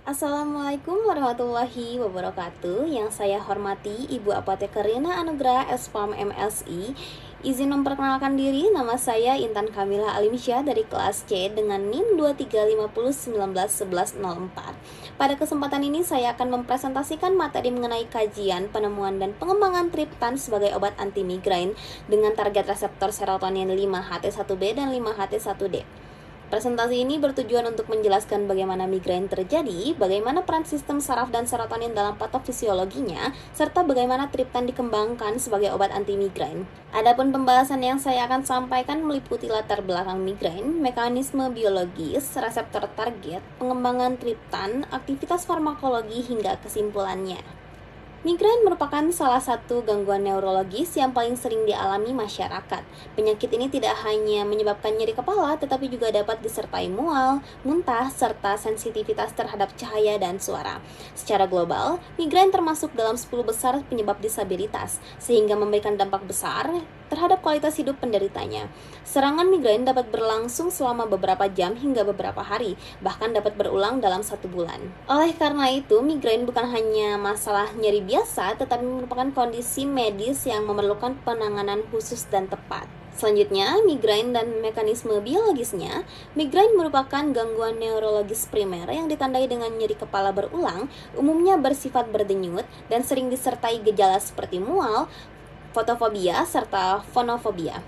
Assalamualaikum warahmatullahi wabarakatuh. Yang saya hormati Ibu Apoteker Rina Anugrah SPAM MSI. Izin memperkenalkan diri, nama saya Intan Kamila Alimsyah dari kelas C dengan NIM 2350191104. Pada kesempatan ini saya akan mempresentasikan materi mengenai kajian, penemuan, dan pengembangan triptan sebagai obat anti migrain dengan target reseptor serotonin 5-HT1B dan 5-HT1D. Presentasi ini bertujuan untuk menjelaskan bagaimana migrain terjadi, bagaimana peran sistem saraf dan serotonin dalam patofisiologinya, serta bagaimana triptan dikembangkan sebagai obat anti migrain. Adapun pembahasan yang saya akan sampaikan meliputi latar belakang migrain, mekanisme biologis, reseptor target, pengembangan triptan, aktivitas farmakologi hingga kesimpulannya. Migrain merupakan salah satu gangguan neurologis yang paling sering dialami masyarakat. Penyakit ini tidak hanya menyebabkan nyeri kepala, tetapi juga dapat disertai mual, muntah, serta sensitivitas terhadap cahaya dan suara. Secara global, migrain termasuk dalam 10 besar penyebab disabilitas, sehingga memberikan dampak besar terhadap kualitas hidup penderitanya. Serangan migrain dapat berlangsung selama beberapa jam hingga beberapa hari, bahkan dapat berulang dalam 1 bulan. Oleh karena itu, migrain bukan hanya masalah nyeri biasa, tetapi merupakan kondisi medis yang memerlukan penanganan khusus dan tepat. Selanjutnya, migrain dan mekanisme biologisnya. Migrain merupakan gangguan neurologis primer yang ditandai dengan nyeri kepala berulang, umumnya bersifat berdenyut dan sering disertai gejala seperti mual, fotofobia, serta fonofobia.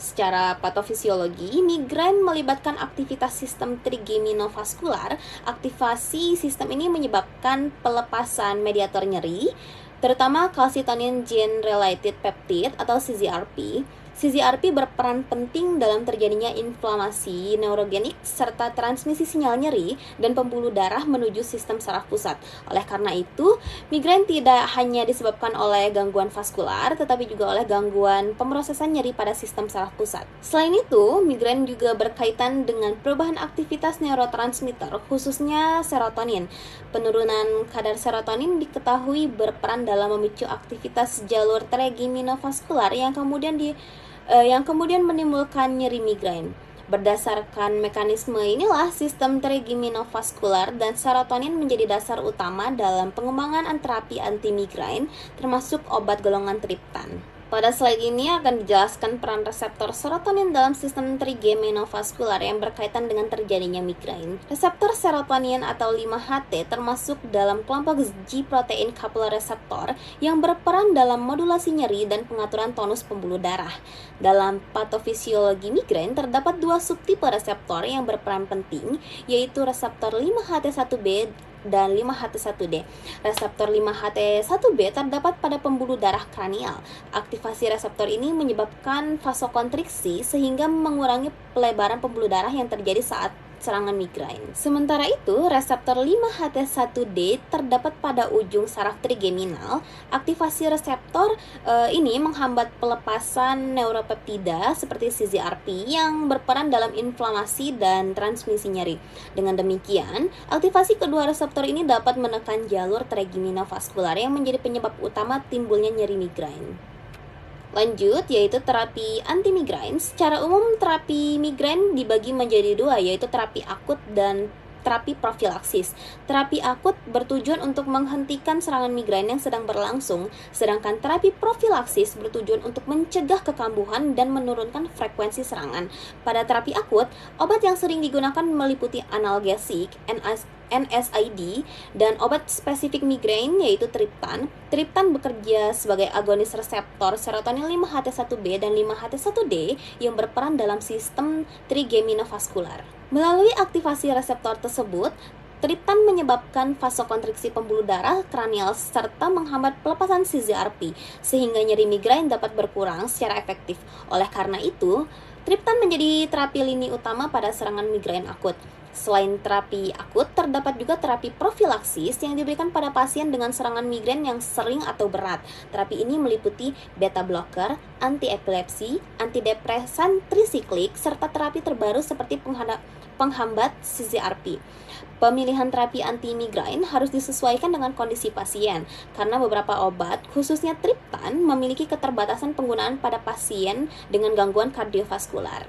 Secara patofisiologi, migrain melibatkan aktivitas sistem trigeminovaskular. Aktivasi sistem ini menyebabkan pelepasan mediator nyeri, terutama calcitonin gene-related peptide atau CGRP. CGRP berperan penting dalam terjadinya inflamasi neurogenik serta transmisi sinyal nyeri dan pembuluh darah menuju sistem saraf pusat. Oleh karena itu, migrain tidak hanya disebabkan oleh gangguan vaskular, tetapi juga oleh gangguan pemrosesan nyeri pada sistem saraf pusat. Selain itu, migrain juga berkaitan dengan perubahan aktivitas neurotransmitter, khususnya serotonin. Penurunan kadar serotonin diketahui berperan dalam memicu aktivitas jalur trigeminovaskular yang kemudian menimbulkan nyeri migrain. Berdasarkan mekanisme inilah, sistem trigeminovaskular dan serotonin menjadi dasar utama dalam pengembangan terapi anti migrain, termasuk obat golongan triptan. Pada slide ini akan dijelaskan peran reseptor serotonin dalam sistem trigeminovaskular yang berkaitan dengan terjadinya migrain. Reseptor serotonin atau 5-HT termasuk dalam kelompok G-protein coupler receptor yang berperan dalam modulasi nyeri dan pengaturan tonus pembuluh darah. Dalam patofisiologi migrain terdapat 2 subtipe reseptor yang berperan penting, yaitu reseptor 5-HT1B dan 5-HT1D. Reseptor 5-HT1B terdapat pada pembuluh darah kranial. Aktivasi reseptor ini menyebabkan vasokonstriksi sehingga mengurangi pelebaran pembuluh darah yang terjadi saat serangan migrain. Sementara itu, reseptor 5-HT1D terdapat pada ujung saraf trigeminal. Aktivasi reseptor ini menghambat pelepasan neuropeptida seperti CGRP yang berperan dalam inflamasi dan transmisi nyeri. Dengan demikian, aktivasi kedua reseptor ini dapat menekan jalur trigeminovaskular yang menjadi penyebab utama timbulnya nyeri migrain. Lanjut, yaitu terapi anti migrain. Secara umum, terapi migrain dibagi menjadi 2, yaitu terapi akut dan terapi profilaksis. Terapi akut bertujuan untuk menghentikan serangan migrain yang sedang berlangsung, sedangkan terapi profilaksis bertujuan untuk mencegah kekambuhan dan menurunkan frekuensi serangan. Pada terapi akut, obat yang sering digunakan meliputi analgesik, NSAID, dan obat spesifik migrain yaitu triptan. Triptan bekerja sebagai agonis reseptor serotonin 5-HT1B dan 5-HT1D yang berperan dalam sistem trigeminovaskular. Melalui aktivasi reseptor tersebut, triptan menyebabkan vasokonstriksi pembuluh darah kranial serta menghambat pelepasan CGRP, sehingga nyeri migrain dapat berkurang secara efektif. Oleh karena itu, triptan menjadi terapi lini utama pada serangan migrain akut. Selain terapi akut, terdapat juga terapi profilaksis yang diberikan pada pasien dengan serangan migrain yang sering atau berat. Terapi ini meliputi beta blocker, anti-epilepsi, antidepresan trisiklik, serta terapi terbaru seperti penghambat CGRP. Pemilihan terapi anti migrain harus disesuaikan dengan kondisi pasien, karena beberapa obat, khususnya triptan, memiliki keterbatasan penggunaan pada pasien dengan gangguan kardiovaskular.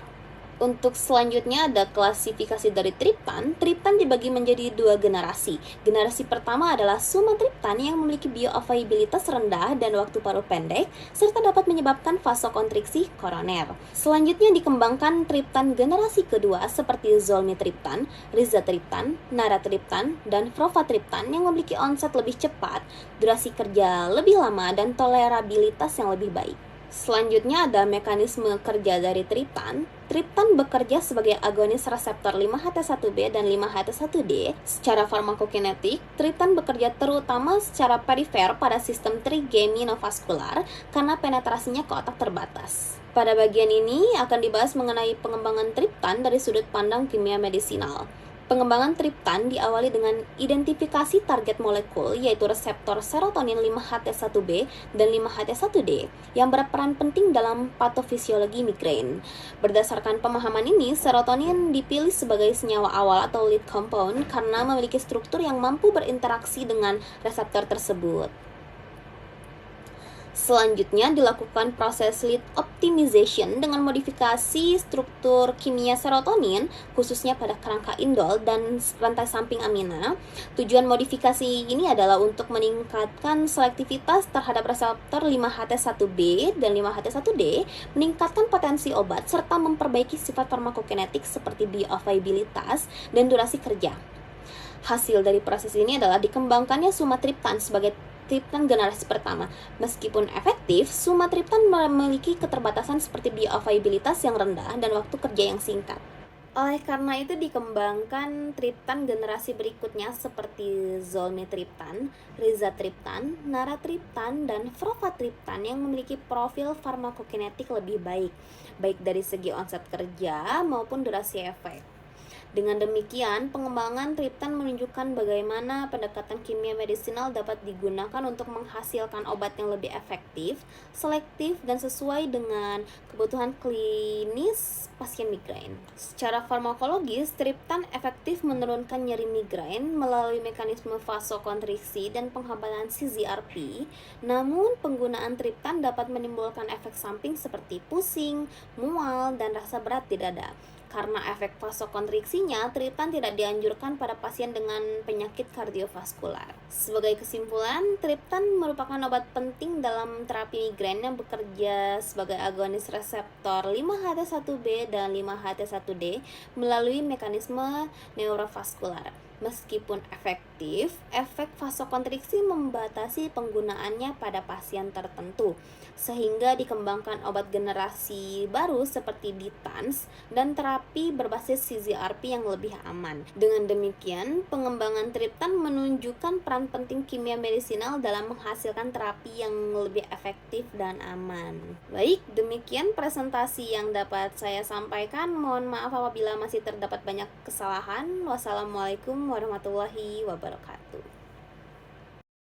Untuk selanjutnya ada klasifikasi dari triptan. Triptan dibagi menjadi dua generasi. Generasi pertama adalah sumatriptan yang memiliki bioavailabilitas rendah dan waktu paruh pendek, serta dapat menyebabkan vasokonstriksi koroner. Selanjutnya dikembangkan triptan generasi kedua seperti zolmitriptan, rizatriptan, naratriptan, dan frovatriptan yang memiliki onset lebih cepat, durasi kerja lebih lama, dan tolerabilitas yang lebih baik. Selanjutnya ada mekanisme kerja dari triptan. Triptan bekerja sebagai agonis reseptor 5-HT1B dan 5-HT1D. Secara farmakokinetik, triptan bekerja terutama secara perifer pada sistem trigeminovaskular karena penetrasinya ke otak terbatas. Pada bagian ini akan dibahas mengenai pengembangan triptan dari sudut pandang kimia medisinal. Pengembangan triptan diawali dengan identifikasi target molekul yaitu reseptor serotonin 5-HT1B dan 5-HT1D yang berperan penting dalam patofisiologi migrain. Berdasarkan pemahaman ini, serotonin dipilih sebagai senyawa awal atau lead compound karena memiliki struktur yang mampu berinteraksi dengan reseptor tersebut. Selanjutnya dilakukan proses lead optimization dengan modifikasi struktur kimia serotonin khususnya pada kerangka indol dan rantai samping amina. Tujuan modifikasi ini adalah untuk meningkatkan selektivitas terhadap reseptor 5-HT1B dan 5-HT1D, meningkatkan potensi obat serta memperbaiki sifat farmakokinetik seperti bioavailabilitas dan durasi kerja. Hasil dari proses ini adalah dikembangkannya sumatriptan sebagai triptan generasi pertama. Meskipun efektif, sumatriptan memiliki keterbatasan seperti bioavailabilitas yang rendah dan waktu kerja yang singkat. Oleh karena itu dikembangkan triptan generasi berikutnya seperti zolmitriptan, rizatriptan, naratriptan, dan frovatriptan yang memiliki profil farmakokinetik lebih baik dari segi onset kerja maupun durasi efek. Dengan demikian, pengembangan triptan menunjukkan bagaimana pendekatan kimia medisinal dapat digunakan untuk menghasilkan obat yang lebih efektif, selektif, dan sesuai dengan kebutuhan klinis pasien migrain. Secara farmakologis, triptan efektif menurunkan nyeri migrain melalui mekanisme vasokonstriksi dan penghambatan CGRP. Namun, penggunaan triptan dapat menimbulkan efek samping seperti pusing, mual, dan rasa berat di dada. Karena efek vasokonstriksinya, triptan tidak dianjurkan pada pasien dengan penyakit kardiovaskular. Sebagai kesimpulan, triptan merupakan obat penting dalam terapi migrain yang bekerja sebagai agonis reseptor 5-HT1B dan 5-HT1D melalui mekanisme neurovaskular. Meskipun efektif, efek vasokonstriksi membatasi penggunaannya pada pasien tertentu, sehingga dikembangkan obat generasi baru seperti DITANS dan terapi berbasis CGRP yang lebih aman. Dengan demikian, pengembangan triptan menunjukkan peran penting kimia medisinal dalam menghasilkan terapi yang lebih efektif dan aman. Baik, demikian presentasi yang dapat saya sampaikan. Mohon maaf apabila masih terdapat banyak kesalahan. Wassalamualaikum warahmatullahi wabarakatuh.